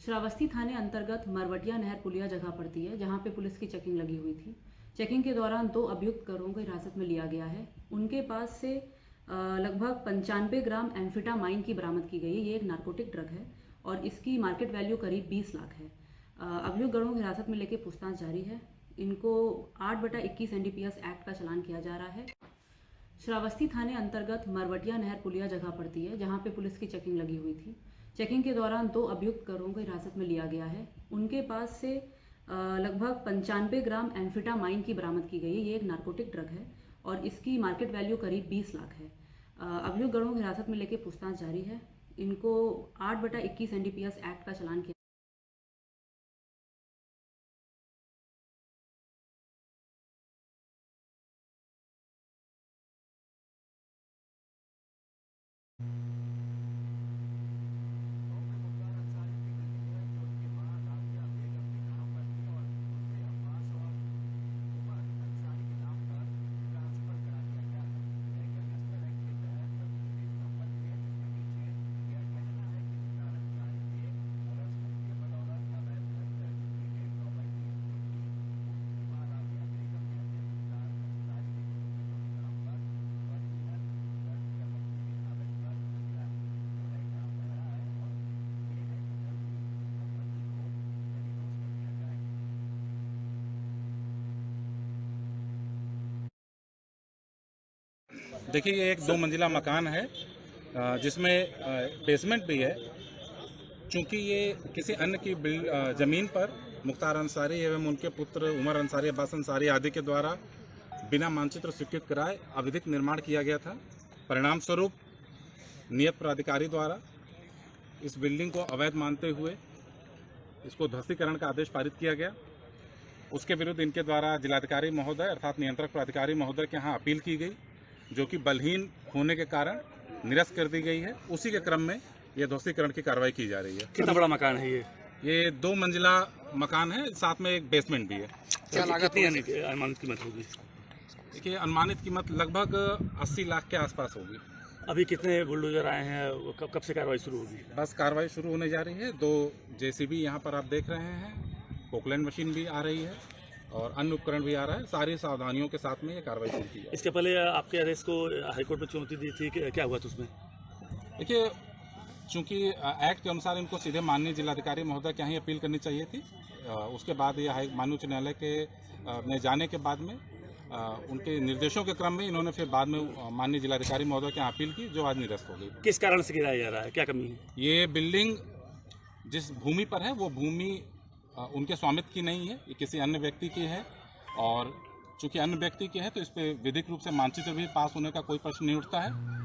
श्रावस्ती थाने अंतर्गत मरवटिया नहर पुलिया जगह पड़ती है, जहां पे पुलिस की चेकिंग लगी हुई थी। चेकिंग के दौरान 2 अभियुक्त गिरोह को हिरासत में लिया गया है। उनके पास से लगभग 95 ग्राम एम्फिटामाइन की बरामद की गई है। ये एक नार्कोटिक ड्रग है और इसकी मार्केट वैल्यू करीब 20 लाख है। अभियुक्त गिरोह को हिरासत में लेकर पूछताछ जारी है। इनको 8/21 NDPS एक्ट का चालान किया जा रहा है। श्रावस्ती थाने अंतर्गत मरवटिया नहर पुलिया जगह पड़ती है, जहां पे पुलिस की चेकिंग लगी हुई थी। चेकिंग के दौरान 2 अभियुक्त गिरोह को हिरासत में लिया गया है। उनके पास से लगभग 95 ग्राम एम्फिटामाइन की बरामद की गई है। ये एक नार्कोटिक ड्रग है और इसकी मार्केट वैल्यू करीब 20 लाख है। अभियुक्त गिरोह को हिरासत में लेकर पूछताछ जारी है। इनको 8/21 NDPS एक्ट का चालान किया। देखिए, ये एक 2 मंजिला मकान है जिसमें बेसमेंट भी है। चूंकि ये किसी अन्य की ज़मीन पर मुख्तार अंसारी एवं उनके पुत्र उमर अंसारी, अब्बास अंसारी आदि के द्वारा बिना मानचित्र स्वीकृत कराए अवैधिक निर्माण किया गया था। परिणाम स्वरूप नियत प्राधिकारी द्वारा इस बिल्डिंग को अवैध मानते हुए इसको ध्वस्तीकरण का आदेश पारित किया गया। उसके विरुद्ध इनके द्वारा जिलाधिकारी महोदय अर्थात नियंत्रक प्राधिकारी महोदय के यहाँ अपील की गई, जो कि बलहीन होने के कारण निरस्त कर दी गई है। उसी के क्रम में ये ध्वस्तीकरण की कार्रवाई की जा रही है। कितना बड़ा मकान है ये 2 मंजिला मकान है, साथ में एक बेसमेंट भी है। क्या लागत कितनी अनुमानित कीमत होगी? देखिए, अनुमानित कीमत लगभग 80 लाख के आसपास होगी। अभी कितने बुलडोजर आए हैं? कब से कार्रवाई शुरू होगी? बस कार्रवाई शुरू होने जा रही है। 2 JCB यहाँ पर आप देख रहे हैं, पोकलैंड मशीन भी आ रही है और अन्य उपकरण भी आ रहा है। सारी सावधानियों के साथ में ये कार्रवाई शुरू की है। इसके पहले आपके अरेस्ट को हाईकोर्ट में चुनौती दी थी, क्या हुआ था उसमें? देखिए, चूंकि एक्ट के अनुसार इनको सीधे माननीय जिलाधिकारी महोदय के यहाँ ही अपील करनी चाहिए थी। उसके बाद ये माननीय उच्च न्यायालय के में जाने के बाद में उनके निर्देशों के क्रम में इन्होंने फिर बाद में माननीय जिलाधिकारी महोदय के यहाँ अपील की, जो आज निरस्त हो गई। किस कारण से गिराया जा रहा है, क्या कमी है? ये बिल्डिंग जिस भूमि पर है वो भूमि उनके स्वामित्व की नहीं है, ये किसी अन्य व्यक्ति की है। और चूंकि अन्य व्यक्ति की है तो इस पर विधिक रूप से मानचित्र भी पास होने का कोई प्रश्न नहीं उठता है।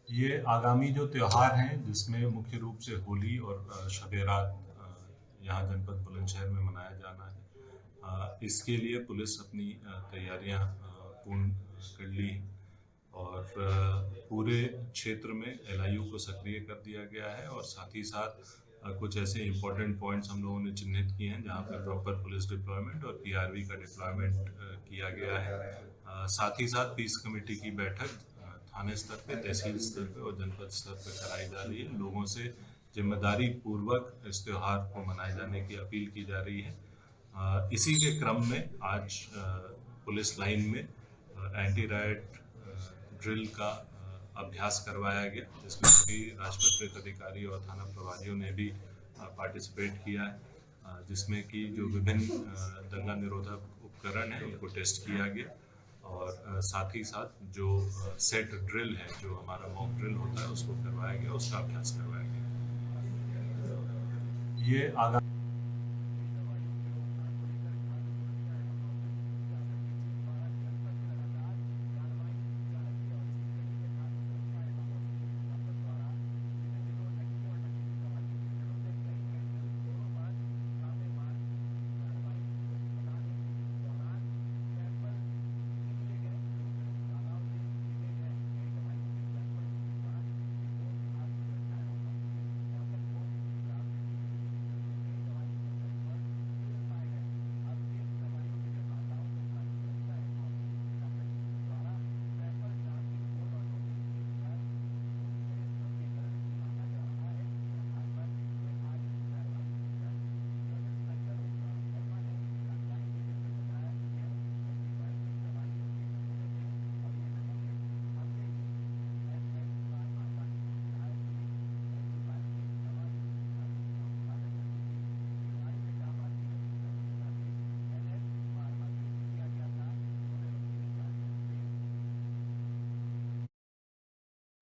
ये आगामी जो त्यौहार हैं, जिसमें मुख्य रूप से होली और शब-ए-रात यहाँ जनपद बुलंदशहर में मनाया जाना है, इसके लिए पुलिस अपनी तैयारियां पूर्ण कर ली है और पूरे क्षेत्र में LIU को सक्रिय कर दिया गया है और साथ ही साथ कुछ ऐसे इम्पोर्टेंट पॉइंट्स हम लोगों ने चिन्हित किए हैं जहाँ पे प्रॉपर पुलिस डिप्लॉयमेंट और PRV का डिप्लॉयमेंट किया गया है। साथ ही साथ पीस कमेटी की बैठक थाने स्तर पे, तहसील स्तर पे और जनपद स्तर पे कराई जा रही है। लोगों से जिम्मेदारी पूर्वक इस त्यौहार को मनाए जाने की अपील की जा रही है। इसी के क्रम में आज पुलिस लाइन में एंटी राइट ड्रिल का अभ्यास करवाया गया, जिसमें सभी राजपत्रित अधिकारी और थाना प्रभारियों ने भी पार्टिसिपेट किया है, जिसमें कि जो विभिन्न दंगा निरोधक उपकरण हैं उनको टेस्ट किया गया और साथ ही साथ जो सेट ड्रिल है, जो हमारा मॉक ड्रिल होता है, उसको करवाया गया, उसका अभ्यास करवाया गया। ये आगा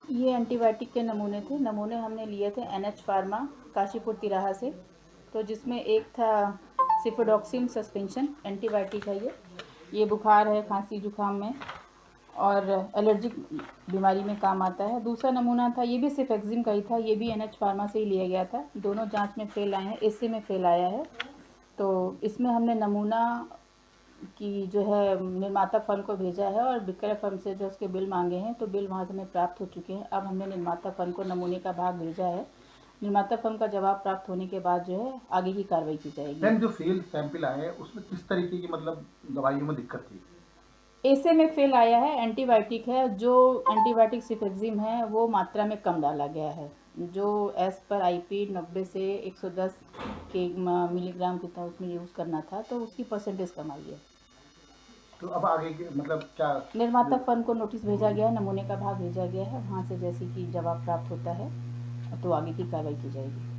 ये एंटीबायोटिक के नमूने हमने लिए थे NH फार्मा काशीपुर तिराहा से। तो जिसमें एक था सिफोडॉक्सिन सस्पेंशन एंटीबायोटिक है। ये बुखार है, खांसी जुकाम में और एलर्जिक बीमारी में काम आता है। दूसरा नमूना था, ये भी सिफेक्सिम का ही था, ये भी NH फार्मा से ही लिया गया था। दोनों जांच में फेल आए हैं, AC में फेल आया है। तो इसमें हमने नमूना की जो है निर्माता फर्म को भेजा है और विक्रय फर्म से जो उसके बिल मांगे हैं, तो बिल वहाँ से हमें प्राप्त हो चुके हैं। अब हमने निर्माता फर्म को नमूने का भाग भेजा है। निर्माता फर्म का जवाब प्राप्त होने के बाद जो है आगे की कार्रवाई की जाएगी। मैम, जो फेल सैंपल आए हैं उसमें किस तरीके की मतलब दवाइयों में दिक्कत थी? AC में फेल आया है, एंटीबायोटिक है। जो एंटीबायोटिक सिफेक्सिम है वो मात्रा में कम डाला गया है। जो एज पर IP 90 से 110 के मिलीग्राम की था उसमें यूज़ करना था, तो उसकी परसेंटेज कम आई है। तो अब आगे मतलब क्या? निर्माता फर्म को नोटिस भेजा गया है, नमूने का भाग भेजा गया है। वहाँ से जैसे कि जवाब प्राप्त होता है तो आगे की कार्रवाई की जाएगी।